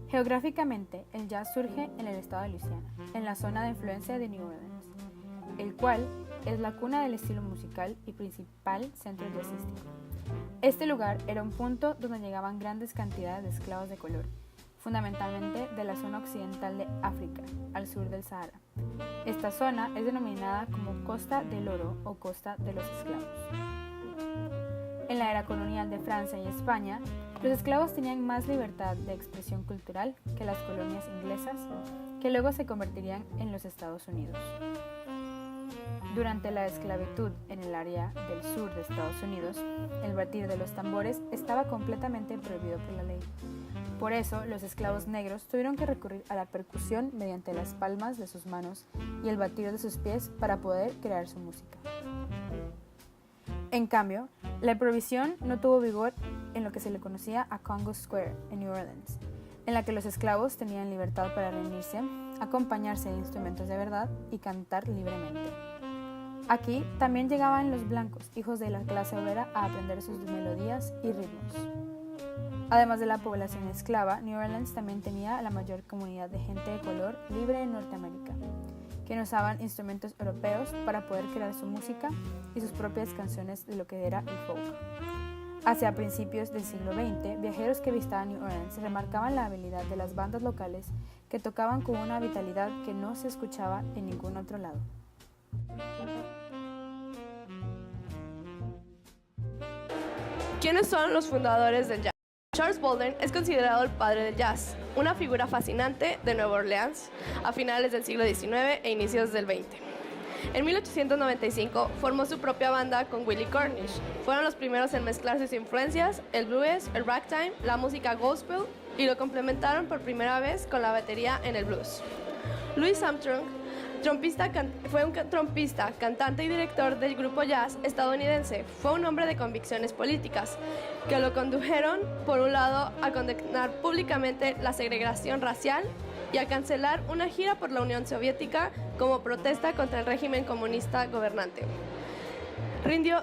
Geográficamente, el jazz surge en el estado de Luisiana, en la zona de influencia de New Orleans, el cual es la cuna del estilo musical y principal centro jazzístico. Este lugar era un punto donde llegaban grandes cantidades de esclavos de color, fundamentalmente de la zona occidental de África, al sur del Sahara. Esta zona es denominada como Costa del Oro o Costa de los Esclavos. En la era colonial de Francia y España, los esclavos tenían más libertad de expresión cultural que las colonias inglesas, que luego se convertirían en los Estados Unidos. Durante la esclavitud en el área del sur de Estados Unidos, el batir de los tambores estaba completamente prohibido por la ley. Por eso, los esclavos negros tuvieron que recurrir a la percusión mediante las palmas de sus manos y el batir de sus pies para poder crear su música. En cambio, la prohibición no tuvo vigor en lo que se le conocía a Congo Square, en New Orleans, en la que los esclavos tenían libertad para reunirse, acompañarse de instrumentos de verdad y cantar libremente. Aquí también llegaban los blancos, hijos de la clase obrera, a aprender sus melodías y ritmos. Además de la población esclava, New Orleans también tenía la mayor comunidad de gente de color libre en Norteamérica, que usaban instrumentos europeos para poder crear su música y sus propias canciones de lo que era el folk. Hacia principios del siglo XX, viajeros que visitaban New Orleans remarcaban la habilidad de las bandas locales que tocaban con una vitalidad que no se escuchaba en ningún otro lado. ¿Quiénes son los fundadores del jazz? Charles Bolden es considerado el padre del jazz, una figura fascinante de Nueva Orleans a finales del siglo XIX e inicios del XX. En 1895 formó su propia banda con Willie Cornish. Fueron los primeros en mezclar sus influencias, el blues, el ragtime, la música gospel, y lo complementaron por primera vez con la batería en el blues. Louis Armstrong fue un trompista, cantante y director del grupo jazz estadounidense. Fue un hombre de convicciones políticas que lo condujeron, por un lado, a condenar públicamente la segregación racial y a cancelar una gira por la Unión Soviética como protesta contra el régimen comunista gobernante.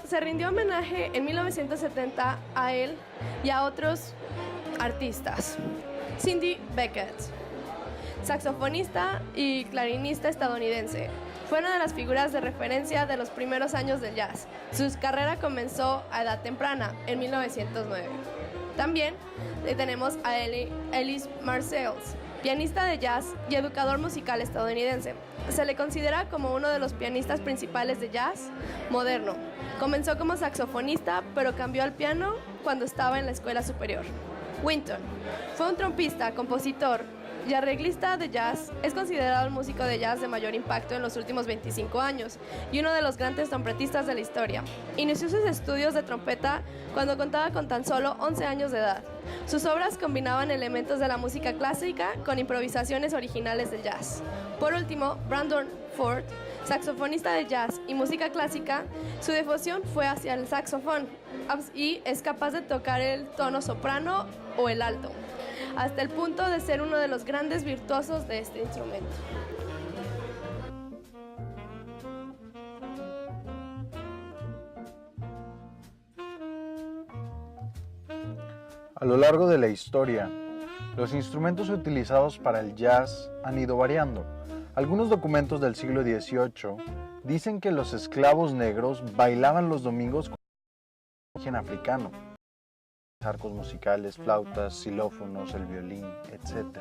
Se rindió homenaje en 1970 a él y a otros artistas. Cindy Beckett, saxofonista y clarinista estadounidense, fue una de las figuras de referencia de los primeros años del jazz. Su carrera comenzó a edad temprana, en 1909. También tenemos a Ellis Marsalis, pianista de jazz y educador musical estadounidense. Se le considera como uno de los pianistas principales de jazz moderno. Comenzó como saxofonista, pero cambió al piano cuando estaba en la escuela superior. Wynton fue un trompista, compositor y arreglista de jazz. Es considerado el músico de jazz de mayor impacto en los últimos 25 años y uno de los grandes trompetistas de la historia. Inició sus estudios de trompeta cuando contaba con tan solo 11 años de edad. Sus obras combinaban elementos de la música clásica con improvisaciones originales del jazz. Por último, Brandon Ford, saxofonista de jazz y música clásica, su devoción fue hacia el saxofón y es capaz de tocar el tono soprano o el alto, hasta el punto de ser uno de los grandes virtuosos de este instrumento. A lo largo de la historia, los instrumentos utilizados para el jazz han ido variando. Algunos documentos del siglo XVIII dicen que los esclavos negros bailaban los domingos con origen africano. Arcos musicales, flautas, xilófonos, el violín, etc.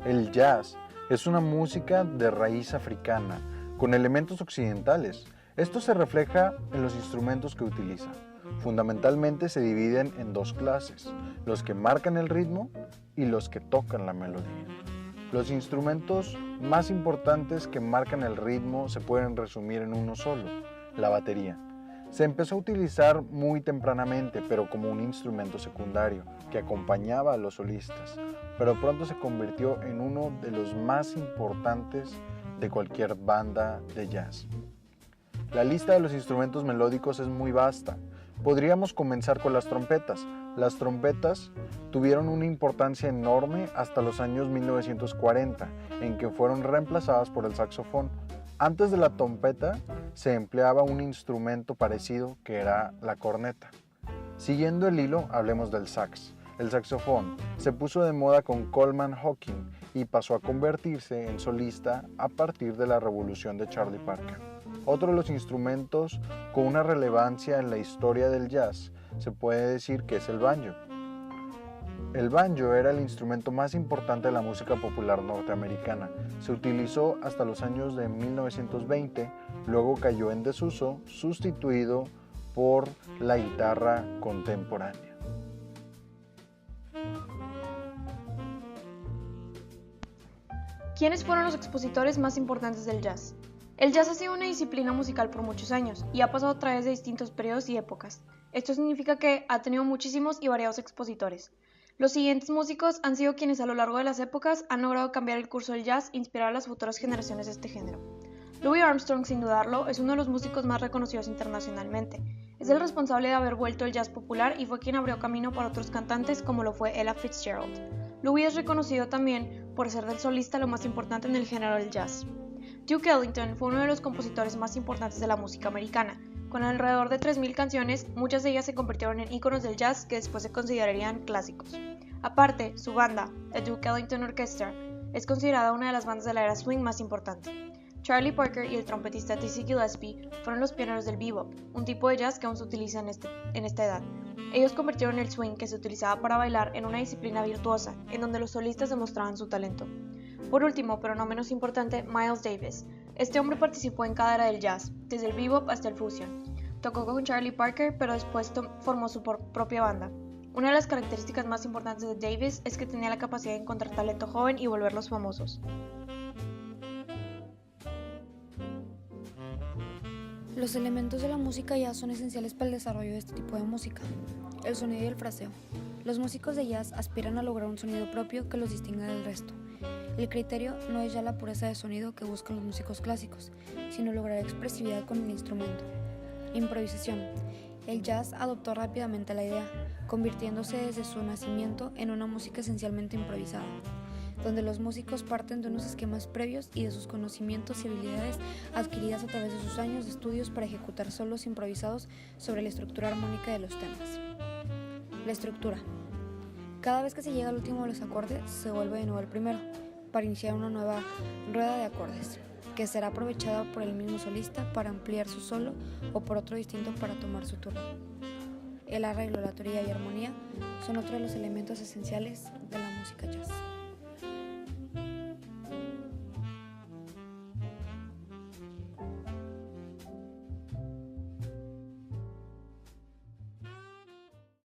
El jazz es una música de raíz africana, con elementos occidentales. Esto se refleja en los instrumentos que utiliza. Fundamentalmente se dividen en dos clases, los que marcan el ritmo y los que tocan la melodía. Los instrumentos más importantes que marcan el ritmo se pueden resumir en uno solo, la batería. Se empezó a utilizar muy tempranamente, pero como un instrumento secundario que acompañaba a los solistas, pero pronto se convirtió en uno de los más importantes de cualquier banda de jazz. La lista de los instrumentos melódicos es muy vasta. Podríamos comenzar con las trompetas. Las trompetas tuvieron una importancia enorme hasta los años 1940, en que fueron reemplazadas por el saxofón. Antes de la trompeta se empleaba un instrumento parecido que era la corneta. Siguiendo el hilo, hablemos del sax. El saxofón se puso de moda con Coleman Hawking y pasó a convertirse en solista a partir de la revolución de Charlie Parker. Otro de los instrumentos con una relevancia en la historia del jazz se puede decir que es el banjo. El banjo era el instrumento más importante de la música popular norteamericana. Se utilizó hasta los años de 1920, luego cayó en desuso, sustituido por la guitarra contemporánea. ¿Quiénes fueron los expositores más importantes del jazz? El jazz ha sido una disciplina musical por muchos años y ha pasado a través de distintos periodos y épocas. Esto significa que ha tenido muchísimos y variados expositores. Los siguientes músicos han sido quienes a lo largo de las épocas han logrado cambiar el curso del jazz e inspirar a las futuras generaciones de este género. Louis Armstrong, sin dudarlo, es uno de los músicos más reconocidos internacionalmente. Es el responsable de haber vuelto el jazz popular y fue quien abrió camino para otros cantantes como lo fue Ella Fitzgerald. Louis es reconocido también por ser del solista lo más importante en el género del jazz. Duke Ellington fue uno de los compositores más importantes de la música americana. Con alrededor de 3.000 canciones, muchas de ellas se convirtieron en íconos del jazz que después se considerarían clásicos. Aparte, su banda, The Duke Ellington Orchestra, es considerada una de las bandas de la era swing más importante. Charlie Parker y el trompetista Dizzy Gillespie fueron los pioneros del bebop, un tipo de jazz que aún se utiliza en esta edad. Ellos convirtieron el swing que se utilizaba para bailar en una disciplina virtuosa, en donde los solistas demostraban su talento. Por último, pero no menos importante, Miles Davis. Este hombre participó en cada era del jazz, desde el bebop hasta el fusion. Tocó con Charlie Parker, pero después formó su propia banda. Una de las características más importantes de Davis es que tenía la capacidad de encontrar talento joven y volverlos famosos. Los elementos de la música jazz son esenciales para el desarrollo de este tipo de música. El sonido y el fraseo. Los músicos de jazz aspiran a lograr un sonido propio que los distinga del resto. El criterio no es ya la pureza de sonido que buscan los músicos clásicos, sino lograr expresividad con el instrumento. Improvisación. El jazz adoptó rápidamente la idea, convirtiéndose desde su nacimiento en una música esencialmente improvisada, donde los músicos parten de unos esquemas previos y de sus conocimientos y habilidades adquiridas a través de sus años de estudios para ejecutar solos improvisados sobre la estructura armónica de los temas. La estructura. Cada vez que se llega al último de los acordes, se vuelve de nuevo al primero, para iniciar una nueva rueda de acordes, que será aprovechada por el mismo solista para ampliar su solo o por otro distinto para tomar su turno. El arreglo, la teoría y armonía son otro de los elementos esenciales de la música jazz.